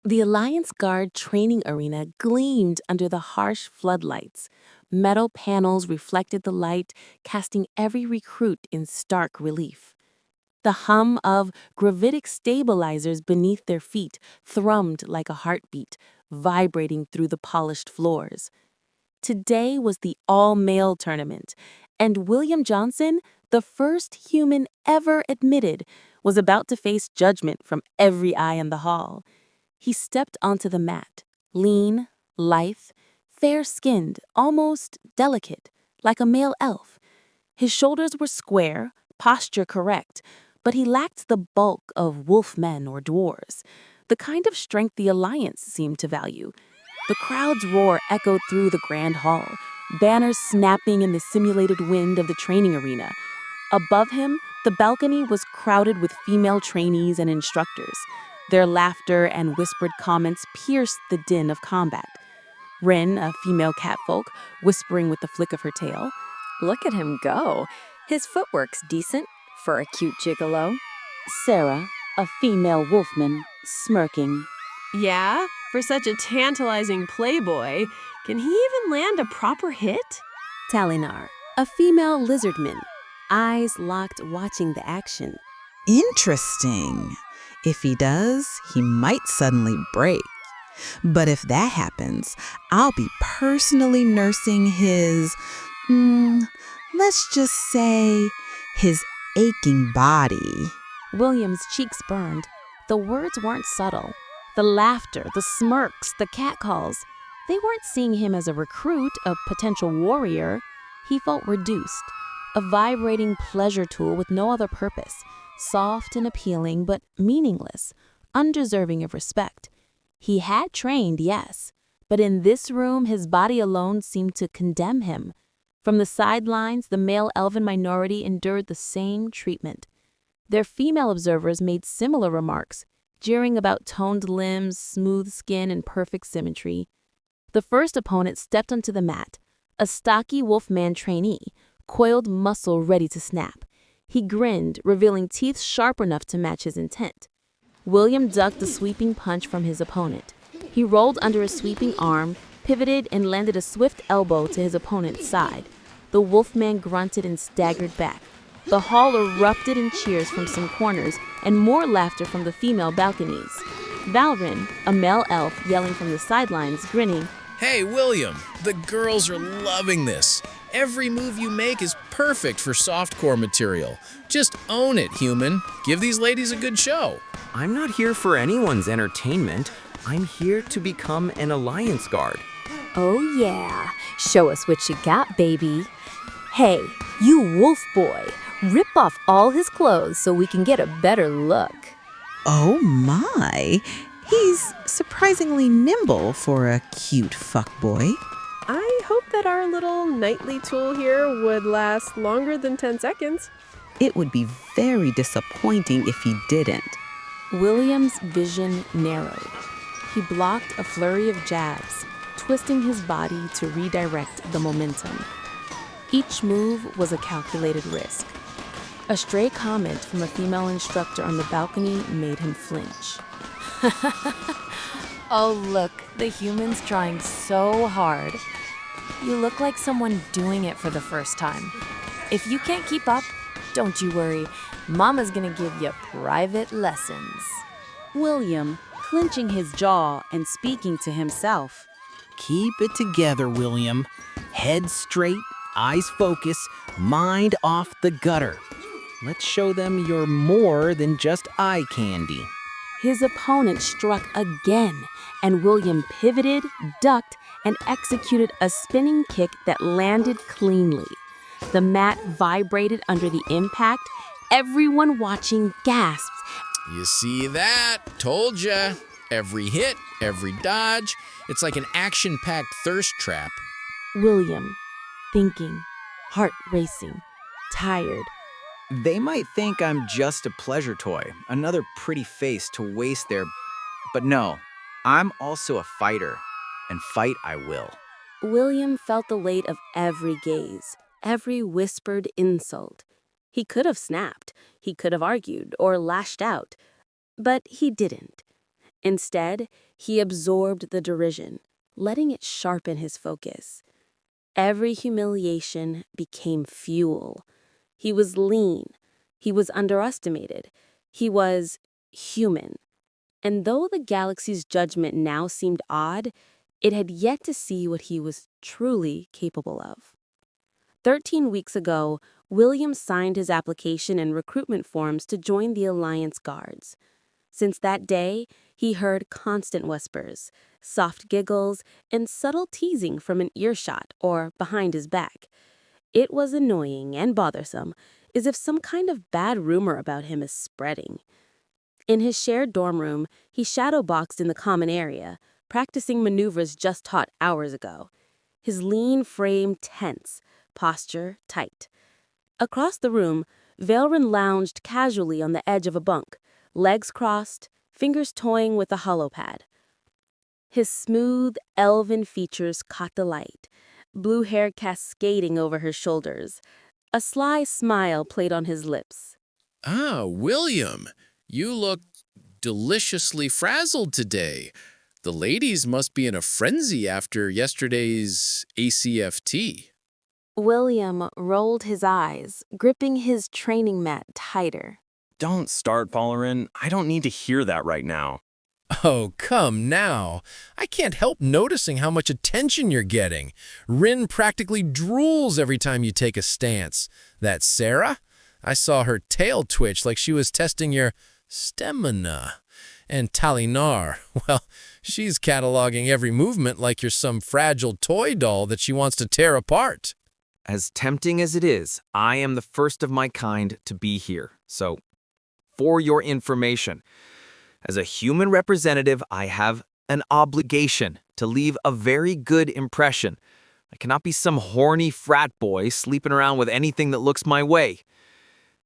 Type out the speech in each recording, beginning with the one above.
The Alliance Guard training arena gleamed under the harsh floodlights. Metal panels reflected the light, casting every recruit in stark relief. The hum of gravitic stabilizers beneath their feet thrummed like a heartbeat, vibrating through the polished floors. Today was the all-male tournament, and William Johnson, the first human ever admitted, was about to face judgment from every eye in the hall. He stepped onto the mat, lean, lithe, fair-skinned, almost delicate, like a male elf. His shoulders were square, posture correct, but he lacked the bulk of wolfmen or dwarves, the kind of strength the Alliance seemed to value. The crowd's roar echoed through the grand hall, banners snapping in the simulated wind of the training arena. Above him, the balcony was crowded with female trainees and instructors. Their laughter and whispered comments pierced the din of combat. Rin, a female catfolk, whispering with the flick of her tail. Look at him go. His footwork's decent for a cute gigolo. Serra, a female wolfman, smirking. Yeah, for such a tantalizing playboy, can he even land a proper hit? Tali'nar, a female lizardman, eyes locked watching the action. Interesting. If he does, he might suddenly break. But if that happens, I'll be personally nursing his, let's just say, his aching body. William's cheeks burned. The words weren't subtle. The laughter, the smirks, the catcalls. They weren't seeing him as a recruit, a potential warrior. He felt reduced, a vibrating pleasure tool with no other purpose, soft and appealing but meaningless, undeserving of respect. He had trained, yes, but in this room his body alone seemed to condemn him. From the sidelines, the male elven minority endured the same treatment. Their female observers made similar remarks, jeering about toned limbs, smooth skin, and perfect symmetry. The first opponent stepped onto the mat, a stocky wolfman trainee, coiled muscle ready to snap. He grinned, revealing teeth sharp enough to match his intent. William ducked a sweeping punch from his opponent. He rolled under a sweeping arm, pivoted, and landed a swift elbow to his opponent's side. The wolfman grunted and staggered back. The hall erupted in cheers from some corners and more laughter from the female balconies. Valryn, a male elf yelling from the sidelines, grinning, "Hey, William, the girls are loving this. Every move you make is perfect for softcore material. Just own it, human. Give these ladies a good show." I'm not here for anyone's entertainment. I'm here to become an Alliance Guard. Oh yeah, show us what you got, baby. Hey, you wolf boy, rip off all his clothes so we can get a better look. Oh my, he's surprisingly nimble for a cute fuckboy. I hope that our little nightly tool here would last longer than 10 seconds. It would be very disappointing if he didn't. William's vision narrowed. He blocked a flurry of jabs, twisting his body to redirect the momentum. Each move was a calculated risk. A stray comment from a female instructor on the balcony made him flinch. Oh look, the human's trying so hard. You look like someone doing it for the first time. If you can't keep up, don't you worry. Mama's gonna give you private lessons. William, clenching his jaw and speaking to himself. Keep it together, William. Head straight, eyes focused, mind off the gutter. Let's show them you're more than just eye candy. His opponent struck again, and William pivoted, ducked, and executed a spinning kick that landed cleanly. The mat vibrated under the impact. Everyone watching gasped. You see that? Told ya. Every hit, every dodge. It's like an action-packed thirst trap. William, thinking, heart racing, tired. They might think I'm just a pleasure toy, another pretty face to waste their... But no, I'm also a fighter, and fight I will. William felt the weight of every gaze, every whispered insult. He could have snapped, he could have argued or lashed out, but he didn't. Instead, he absorbed the derision, letting it sharpen his focus. Every humiliation became fuel. He was lean. He was underestimated. He was human. And though the galaxy's judgment now seemed odd, it had yet to see what he was truly capable of. 13 weeks ago, William signed his application and recruitment forms to join the Alliance Guards. Since that day, he heard constant whispers, soft giggles, and subtle teasing from an earshot or behind his back. It was annoying and bothersome, as if some kind of bad rumor about him is spreading. In his shared dorm room, he shadowboxed in the common area, practicing maneuvers just taught hours ago. His lean frame tense, posture tight. Across the room, Valryn lounged casually on the edge of a bunk, legs crossed, fingers toying with a holopad. His smooth, elven features caught the light, blue hair cascading over her shoulders. A sly smile played on his lips. Ah, William, you look deliciously frazzled today. The ladies must be in a frenzy after yesterday's ACFT. William rolled his eyes, gripping his training mat tighter. Don't start, Valryn. I don't need to hear that right now. Oh, come now. I can't help noticing how much attention you're getting. Rin practically drools every time you take a stance. That Serra? I saw her tail twitch like she was testing your stamina. And Tali'nar, well, she's cataloging every movement like you're some fragile toy doll that she wants to tear apart. As tempting as it is, I am the first of my kind to be here. So, for your information, as a human representative, I have an obligation to leave a very good impression. I cannot be some horny frat boy sleeping around with anything that looks my way.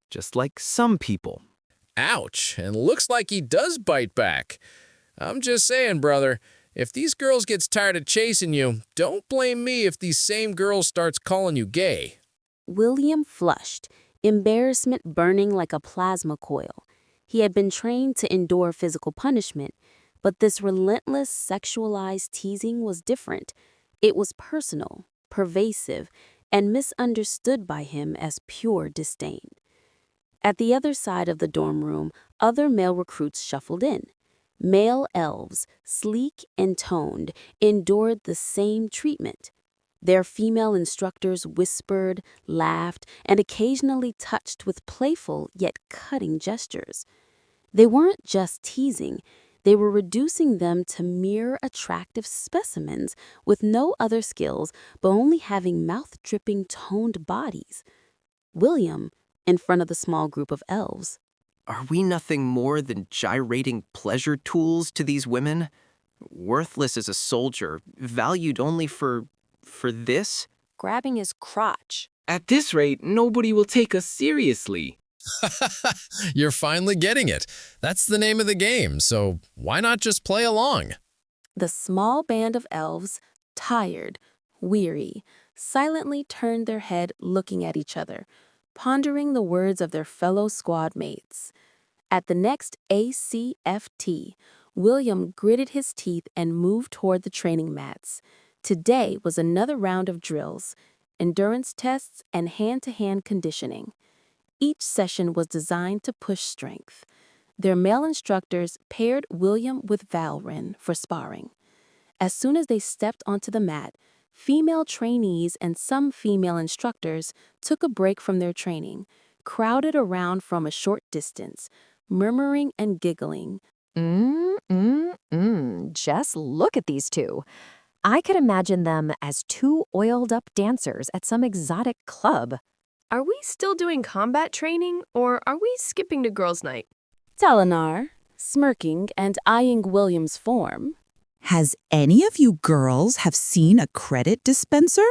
Just like some people. Ouch, and looks like he does bite back. I'm just saying, brother, if these girls gets tired of chasing you, don't blame me if these same girls starts calling you gay. William flushed, embarrassment burning like a plasma coil. He had been trained to endure physical punishment, but this relentless sexualized teasing was different. It was personal, pervasive, and misunderstood by him as pure disdain. At the other side of the dorm room, other male recruits shuffled in. Male elves, sleek and toned, endured the same treatment. Their female instructors whispered, laughed, and occasionally touched with playful yet cutting gestures. They weren't just teasing, they were reducing them to mere attractive specimens with no other skills but only having mouth-dripping toned bodies. William, in front of the small group of elves. Are we nothing more than gyrating pleasure tools to these women? Worthless as a soldier, valued only for this? Grabbing his crotch. At this rate, nobody will take us seriously. You're finally getting it. That's the name of the game, so why not just play along? The small band of elves, tired, weary, silently turned their head looking at each other, pondering the words of their fellow squad mates. At the next ACFT, William gritted his teeth and moved toward the training mats. Today was another round of drills, endurance tests, and hand-to-hand conditioning. Each session was designed to push strength. Their male instructors paired William with Valryn for sparring. As soon as they stepped onto the mat, female trainees and some female instructors took a break from their training, crowded around from a short distance, murmuring and giggling. Just look at these two. I could imagine them as two oiled-up dancers at some exotic club. Are we still doing combat training, or are we skipping to girls' night? Tali'nar, smirking and eyeing William's form. Has any of you girls have seen a credit dispenser?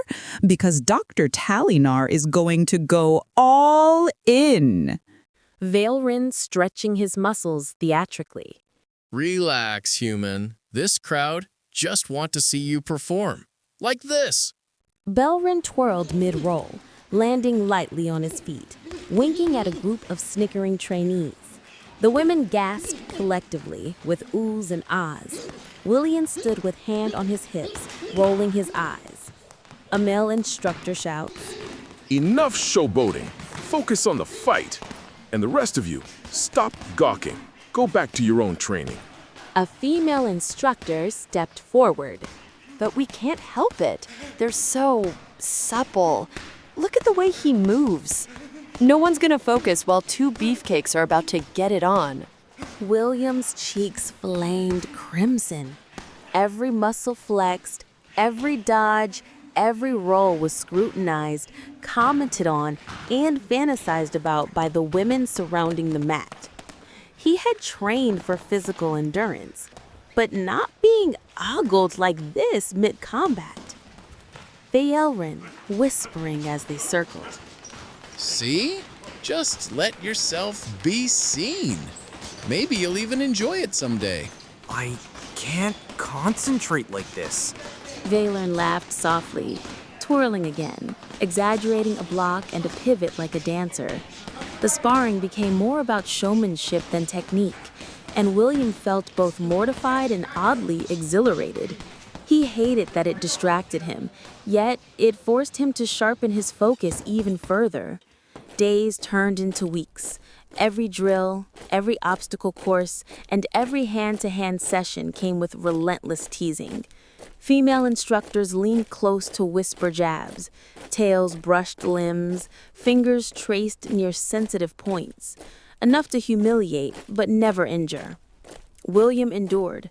Because Dr. Tali'nar is going to go all in. Valryn stretching his muscles theatrically. Relax, human. This crowd just want to see you perform. Like this. Valryn twirled mid-roll, landing lightly on his feet, winking at a group of snickering trainees. The women gasped collectively with oohs and ahs. William stood with hand on his hips, rolling his eyes. A male instructor shouts, Enough showboating. Focus on the fight. And the rest of you, stop gawking. Go back to your own training. A female instructor stepped forward. But we can't help it. They're so supple. Look at the way he moves. No one's gonna focus while two beefcakes are about to get it on. William's cheeks flamed crimson. Every muscle flexed, every dodge, every roll was scrutinized, commented on, and fantasized about by the women surrounding the mat. He had trained for physical endurance, but not being ogled like this mid-combat. Valryn, whispering as they circled. See? Just let yourself be seen. Maybe you'll even enjoy it someday. I can't concentrate like this. Valryn laughed softly, twirling again, exaggerating a block and a pivot like a dancer. The sparring became more about showmanship than technique, and William felt both mortified and oddly exhilarated. He hated that it distracted him, yet it forced him to sharpen his focus even further. Days turned into weeks. Every drill, every obstacle course, and every hand-to-hand session came with relentless teasing. Female instructors leaned close to whisper jabs. Tails brushed limbs, fingers traced near sensitive points. Enough to humiliate, but never injure. William endured.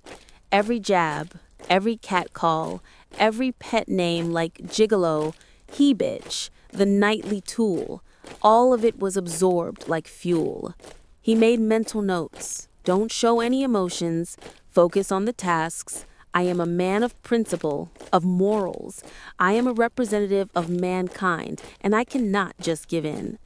Every jab, every catcall, every pet name like gigolo, he-bitch, the nightly tool, all of it was absorbed like fuel. He made mental notes. Don't show any emotions. Focus on the tasks. I am a man of principle, of morals. I am a representative of mankind, and I cannot just give in.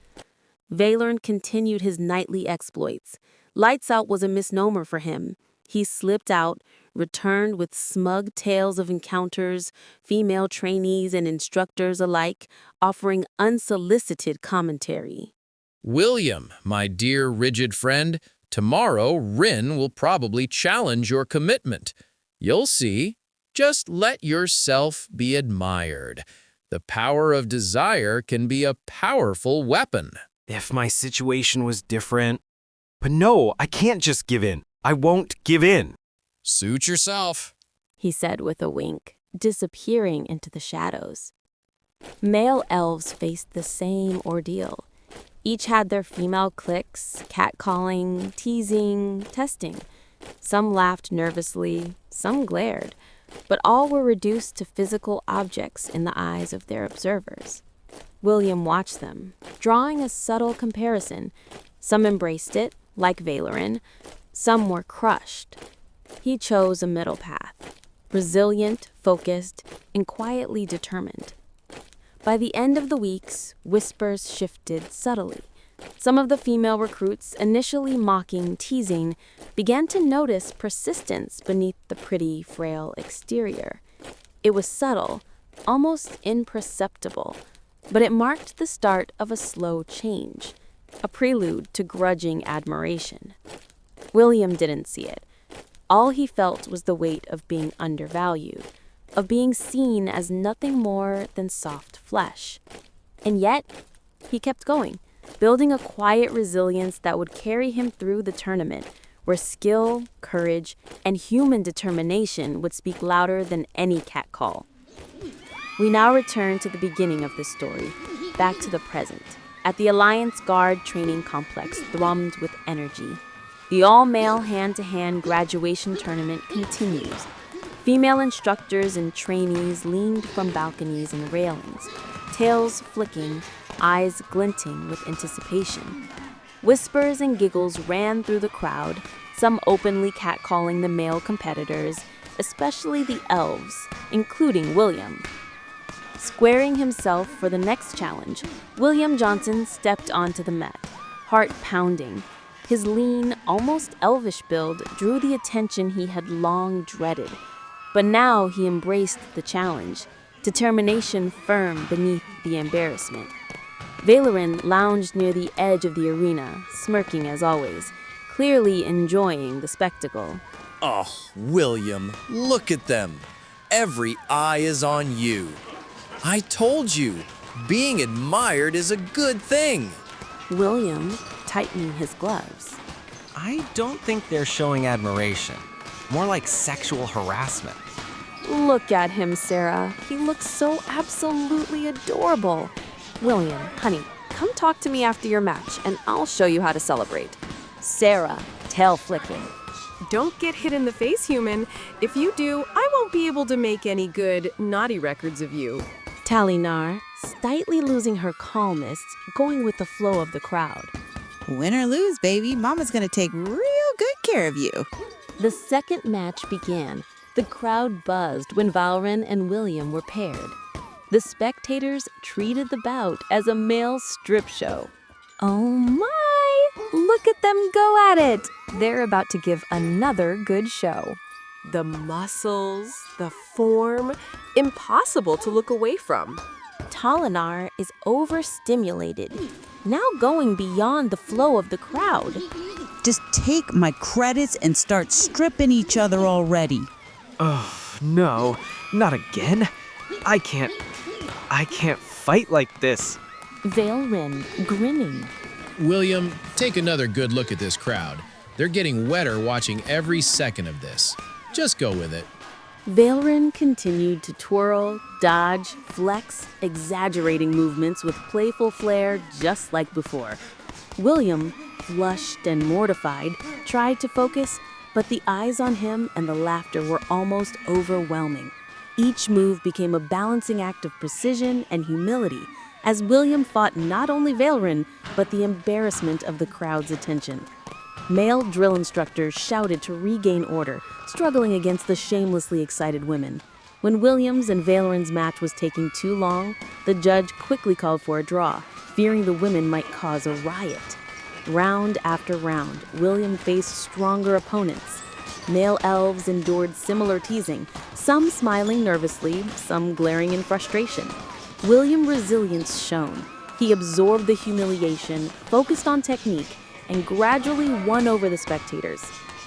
Valryn continued his nightly exploits. Lights out was a misnomer for him. He slipped out, returned with smug tales of encounters, female trainees and instructors alike, offering unsolicited commentary. William, my dear rigid friend, tomorrow Rin will probably challenge your commitment. You'll see. Just let yourself be admired. The power of desire can be a powerful weapon. If my situation was different. But no, I can't just give in. I won't give in. Suit yourself, he said with a wink, disappearing into the shadows. Male elves faced the same ordeal. Each had their female cliques, catcalling, teasing, testing. Some laughed nervously, some glared, but all were reduced to physical objects in the eyes of their observers. William watched them, drawing a subtle comparison. Some embraced it, like Valryn. Some were crushed. He chose a middle path, resilient, focused, and quietly determined. By the end of the weeks, whispers shifted subtly. Some of the female recruits, initially mocking, teasing, began to notice persistence beneath the pretty, frail exterior. It was subtle, almost imperceptible, but it marked the start of a slow change, a prelude to grudging admiration. William didn't see it. All he felt was the weight of being undervalued, of being seen as nothing more than soft flesh. And yet, he kept going, building a quiet resilience that would carry him through the tournament, where skill, courage, and human determination would speak louder than any catcall. We now return to the beginning of this story, back to the present. At the Alliance Guard training complex thrummed with energy. The all-male hand-to-hand graduation tournament continues. Female instructors and trainees leaned from balconies and railings, tails flicking, eyes glinting with anticipation. Whispers and giggles ran through the crowd, some openly catcalling the male competitors, especially the elves, including William. Squaring himself for the next challenge, William Johnson stepped onto the mat, heart pounding. His lean, almost elvish build drew the attention he had long dreaded. But now he embraced the challenge, determination firm beneath the embarrassment. Valryn lounged near the edge of the arena, smirking as always, clearly enjoying the spectacle. Oh, William, look at them. Every eye is on you. I told you, being admired is a good thing. William tightening his gloves. I don't think they're showing admiration. More like sexual harassment. Look at him, Serra. He looks so absolutely adorable. William, honey, come talk to me after your match, and I'll show you how to celebrate. Serra, tail flicking. Don't get hit in the face, human. If you do, I won't be able to make any good, naughty records of you. Tali'nar, slightly losing her calmness, going with the flow of the crowd. Win or lose, baby, Mama's gonna take real good care of you. The second match began. The crowd buzzed when Valryn and William were paired. The spectators treated the bout as a male strip show. Oh my! Look at them go at it! They're about to give another good show. The muscles, the form, impossible to look away from. Tali'nar is overstimulated, now going beyond the flow of the crowd. Just take my credits and start stripping each other already. Oh, no, not again. I can't fight like this. Valryn grinning. William, take another good look at this crowd. They're getting wetter watching every second of this. Just go with it. Valryn continued to twirl, dodge, flex, exaggerating movements with playful flair just like before. William, flushed and mortified, tried to focus, but the eyes on him and the laughter were almost overwhelming. Each move became a balancing act of precision and humility as William fought not only Valryn, but the embarrassment of the crowd's attention. Male drill instructors shouted to regain order, struggling against the shamelessly excited women. When William's and Valryn's match was taking too long, the judge quickly called for a draw, fearing the women might cause a riot. Round after round, William faced stronger opponents. Male elves endured similar teasing, some smiling nervously, some glaring in frustration. William's resilience shone. He absorbed the humiliation, focused on technique, and gradually won over the spectators.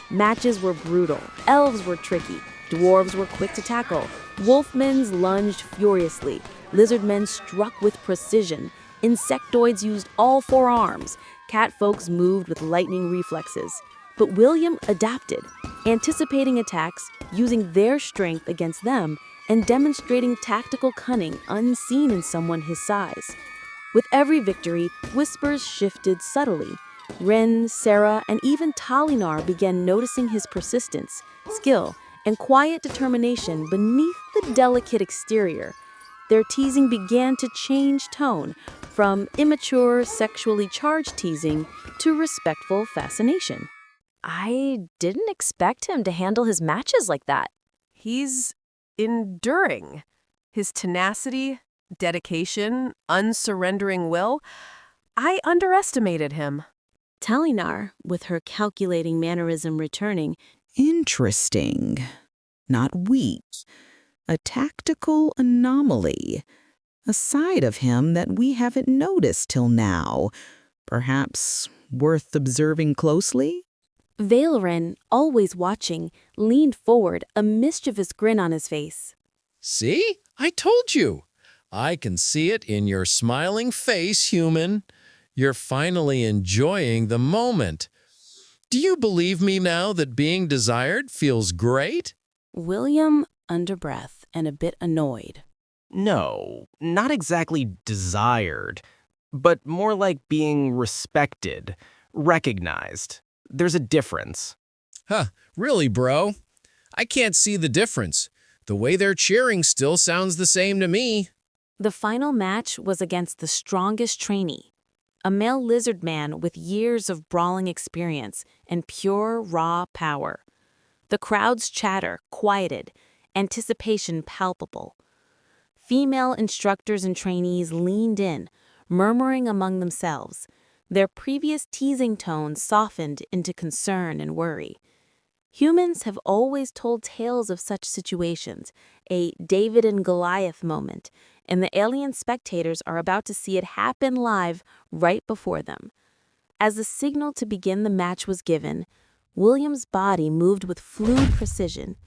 Matches were brutal, elves were tricky, dwarves were quick to tackle, wolfmen lunged furiously, lizardmen struck with precision, insectoids used all four arms, catfolks moved with lightning reflexes. But William adapted, anticipating attacks, using their strength against them, and demonstrating tactical cunning unseen in someone his size. With every victory, whispers shifted subtly. Ren, Serra, and even Tali'nar began noticing his persistence, skill, and quiet determination beneath the delicate exterior. Their teasing began to change tone, from immature, sexually charged teasing to respectful fascination. I didn't expect him to handle his matches like that. He's enduring. His tenacity, dedication, unsurrendering will, I underestimated him. Tali'nar, with her calculating mannerism returning. Interesting. Not weak. A tactical anomaly. A side of him that we haven't noticed till now. Perhaps worth observing closely? Valryn, always watching, leaned forward, a mischievous grin on his face. See? I told you. I can see it in your smiling face, human. You're finally enjoying the moment. Do you believe me now that being desired feels great? William, under breath and a bit annoyed. No, not exactly desired, but more like being respected, recognized. There's a difference. Huh, really, bro? I can't see the difference. The way they're cheering still sounds the same to me. The final match was against the strongest trainee, a male lizard man with years of brawling experience and pure, raw power. The crowd's chatter quieted, anticipation palpable. Female instructors and trainees leaned in, murmuring among themselves. Their previous teasing tones softened into concern and worry. Humans have always told tales of such situations, a David and Goliath moment, and the alien spectators are about to see it happen live right before them. As the signal to begin the match was given, William's body moved with fluid precision.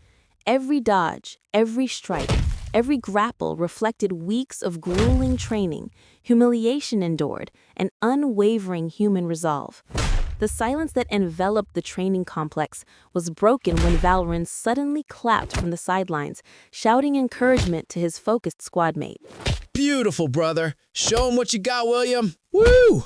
Every dodge, every strike, every grapple reflected weeks of grueling training, humiliation endured, and unwavering human resolve. The silence that enveloped the training complex was broken when Valryn suddenly clapped from the sidelines, shouting encouragement to his focused squad mate. Beautiful, brother. Show him what you got, William. Woo!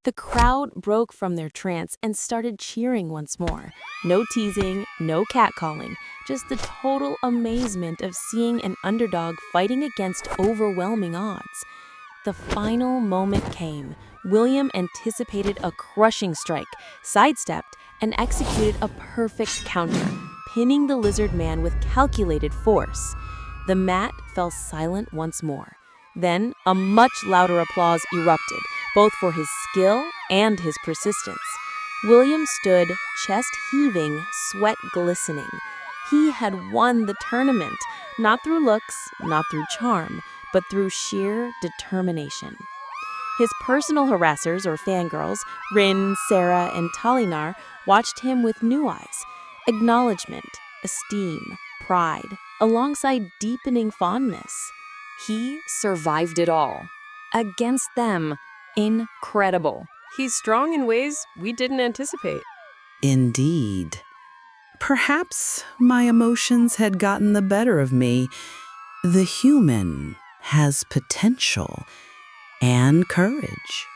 The crowd broke from their trance and started cheering once more. No teasing, no catcalling, just the total amazement of seeing an underdog fighting against overwhelming odds. The final moment came. William anticipated a crushing strike, sidestepped, and executed a perfect counter, pinning the lizard man with calculated force. The mat fell silent once more. Then a much louder applause erupted, both for his skill and his persistence. William stood, chest heaving, sweat glistening. He had won the tournament, not through looks, not through charm, but through sheer determination. His personal harassers, or fangirls, Ryn, Serra, and Tali'nar, watched him with new eyes. Acknowledgement, esteem, pride, alongside deepening fondness. He survived it all. Against them, incredible. He's strong in ways we didn't anticipate. Indeed. Perhaps my emotions had gotten the better of me. The human has potential and courage.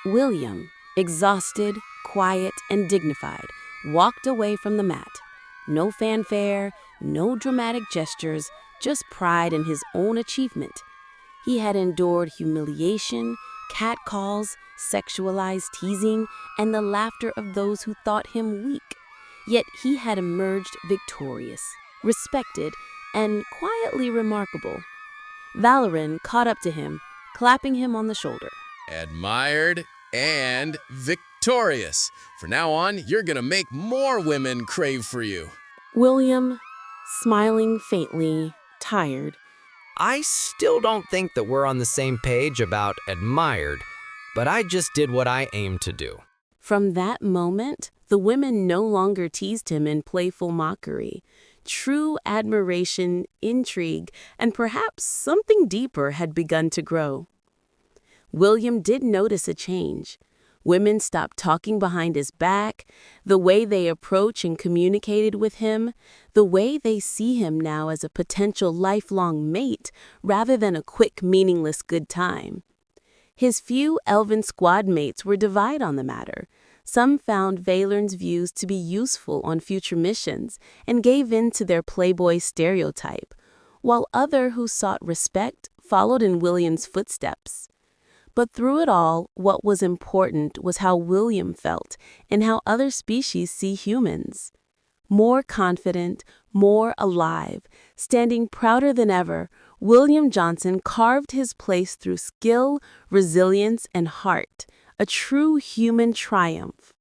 William, exhausted, quiet, and dignified, walked away from the mat. No fanfare, no dramatic gestures, just pride in his own achievement. He had endured humiliation, catcalls, sexualized teasing, and the laughter of those who thought him weak. Yet he had emerged victorious, respected, and quietly remarkable. Valryn caught up to him, clapping him on the shoulder. Admired and victorious. From now on, you're gonna make more women crave for you. William, smiling faintly, tired. I still don't think that we're on the same page about admired, but I just did what I aimed to do. From that moment, the women no longer teased him in playful mockery. True admiration, intrigue, and perhaps something deeper had begun to grow. William did notice a change. Women stopped talking behind his back, the way they approached and communicated with him, the way they see him now as a potential lifelong mate rather than a quick, meaningless good time. His few elven squad mates were divided on the matter. Some found Valryn's views to be useful on future missions and gave in to their playboy stereotype, while others who sought respect followed in William's footsteps. But through it all, what was important was how William felt and how other species see humans. More confident, more alive, standing prouder than ever, William Johnson carved his place through skill, resilience, and heart, a true human triumph.